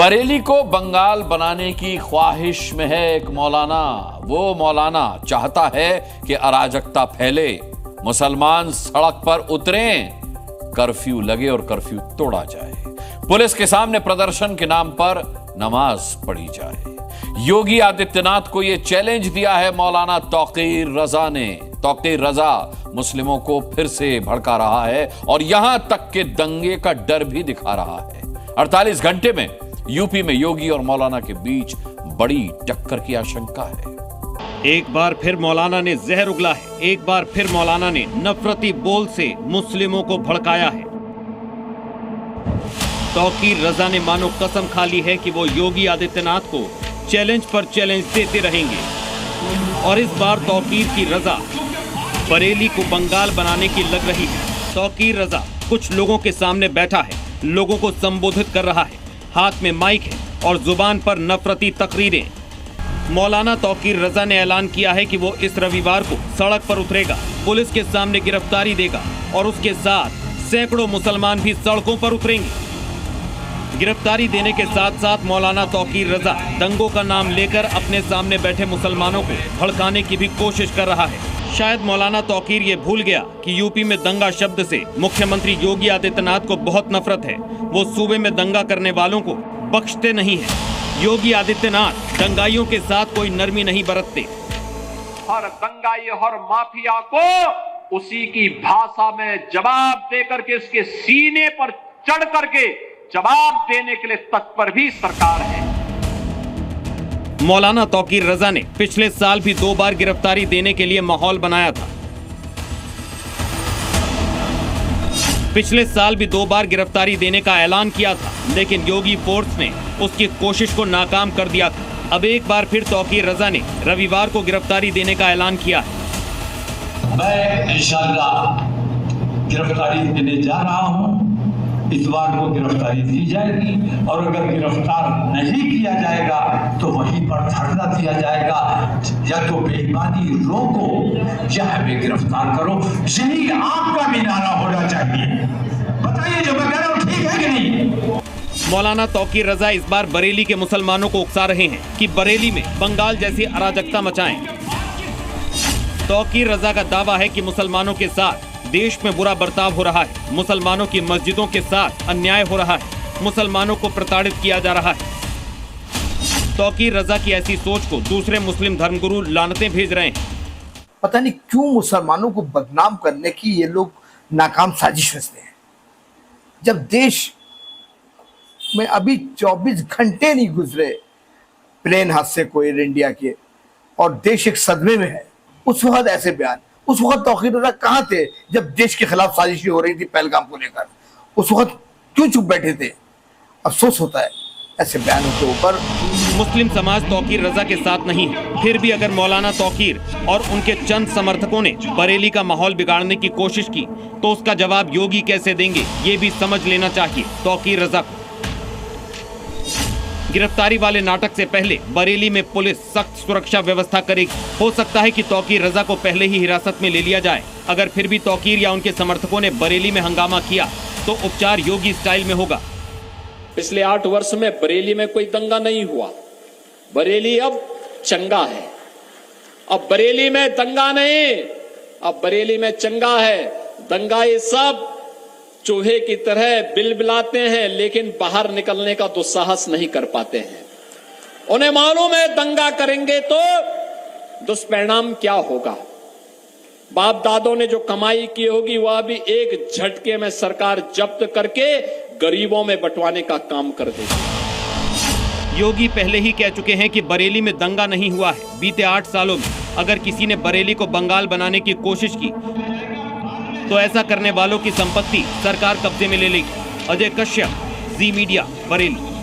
बरेली को बंगाल बनाने की ख्वाहिश में है एक मौलाना। वो मौलाना चाहता है कि अराजकता फैले, मुसलमान सड़क पर उतरें, कर्फ्यू लगे और कर्फ्यू तोड़ा जाए, पुलिस के सामने प्रदर्शन के नाम पर नमाज पढ़ी जाए। योगी आदित्यनाथ को यह चैलेंज दिया है मौलाना तौकीर रजा ने। तौकीर रजा मुस्लिमों को फिर से भड़का रहा है और यहां तक के दंगे का डर भी दिखा रहा है। 48 घंटे में यूपी में योगी और मौलाना के बीच बड़ी टक्कर की आशंका है। एक बार फिर मौलाना ने जहर उगला है। एक बार फिर मौलाना ने नफरती बोल से मुस्लिमों को भड़काया है। तौकीर रजा ने मानो कसम खा ली है कि वो योगी आदित्यनाथ को चैलेंज पर चैलेंज देते रहेंगे। और इस बार तौकीर की रजा बरेली को बंगाल बनाने की लग रही है। तौकीर रजा कुछ लोगों के सामने बैठा है, लोगों को संबोधित कर रहा है, हाथ में माइक है और जुबान पर नफरती तकरीरें। मौलाना तौकीर रजा ने ऐलान किया है कि वो इस रविवार को सड़क पर उतरेगा, पुलिस के सामने गिरफ्तारी देगा और उसके साथ सैकड़ों मुसलमान भी सड़कों पर उतरेंगे। गिरफ्तारी देने के साथ साथ मौलाना तौकीर रजा दंगों का नाम लेकर अपने सामने बैठे मुसलमानों को भड़काने की भी कोशिश कर रहा है। शायद मौलाना तौकीर ये भूल गया कि यूपी में दंगा शब्द से मुख्यमंत्री योगी आदित्यनाथ को बहुत नफरत है। वो सूबे में दंगा करने वालों को बख्शते नहीं है। योगी आदित्यनाथ दंगाइयों के साथ कोई नरमी नहीं बरतते। हर दंगाई हर माफिया को उसी की भाषा में जवाब देकर के उसके सीने पर चढ़ करके जवाब देने के लिए तत्पर भी सरकार है। मौलाना तौकीर रजा ने पिछले साल भी 2 बार गिरफ्तारी देने के लिए माहौल बनाया था। पिछले साल भी 2 बार गिरफ्तारी देने का ऐलान किया था, लेकिन योगी फोर्स ने उसकी कोशिश को नाकाम कर दिया था। अब एक बार फिर तौकीर रजा ने रविवार को गिरफ्तारी देने का ऐलान किया है। मैं इंशाअल्लाह गिरफ्तारी देने जा रहा हूं। इस बार को गिरफ्तारी दी जाएगी और अगर गिरफ्तार नहीं किया जाएगा तो वहीं पर धरना दिया जाएगा। या तो बेईमानी रोको या हमें गिरफ्तार करो। यही आपका भी नारा होना चाहिए। बताइए जो मैं कह रहा हूं ठीक है कि नहीं? मौलाना तौकीर रजा इस बार बरेली के मुसलमानों को उकसा रहे हैं कि बरेली में बंगाल जैसी अराजकता मचाएं। तौकीर रजा का दावा है कि मुसलमानों के साथ देश में बुरा बर्ताव हो रहा है, मुसलमानों की मस्जिदों के साथ अन्याय हो रहा है, मुसलमानों को प्रताड़ित किया जा रहा है। तौकीर रजा की ऐसी सोच को दूसरे मुस्लिम धर्मगुरु लानतें भेज रहे हैं। पता नहीं क्यों मुसलमानों को बदनाम करने की ये लोग नाकाम साजिश रचते हैं। जब देश में अभी 24 घंटे नहीं गुजरे प्लेन हादसे को एयर इंडिया के और देश एक सदमे में है, उस वक्त ऐसे बयान। उस वक्त तौकीर रजा कहाँ थे जब देश के खिलाफ साजिशें हो रही थी पहलगाम को लेकर? उस वक्त क्यों चुप बैठे थे? अफसोस होता है ऐसे बयानों के ऊपर। मुस्लिम समाज तौकीर रजा के साथ नहीं है, फिर भी अगर मौलाना तौकीर और उनके चंद समर्थकों ने बरेली का माहौल बिगाड़ने की कोशिश की तो उसका जवाब योगी कैसे देंगे, ये भी समझ लेना चाहिए तौकीर रजा को। गिरफ्तारी वाले नाटक से पहले बरेली में पुलिस सख्त सुरक्षा व्यवस्था करेगी। हो सकता है कि तौकीर रजा को पहले ही हिरासत में ले लिया जाए। अगर फिर भी तौकीर या उनके समर्थकों ने बरेली में हंगामा किया तो उपचार योगी स्टाइल में होगा। पिछले 8 वर्ष में बरेली में कोई दंगा नहीं हुआ। बरेली अब चंगा है। अब बरेली में दंगा नहीं, अब बरेली में चंगा है। दंगाई सब चूहे की तरह बिलबिलाते हैं लेकिन बाहर निकलने का दुस्साहस नहीं कर पाते हैं। उन्हें मालूम है दंगा करेंगे तो दुष्परिणाम क्या होगा। बाप दादों ने जो कमाई की होगी वह भी एक झटके में सरकार जब्त करके गरीबों में बंटवाने का काम कर देगी। योगी पहले ही कह चुके हैं कि बरेली में दंगा नहीं हुआ है। बीते 8 सालों में अगर किसी ने बरेली को बंगाल बनाने की कोशिश की तो ऐसा करने वालों की संपत्ति सरकार कब्जे में ले लेगी। अजय कश्यप, जी मीडिया, बरेली।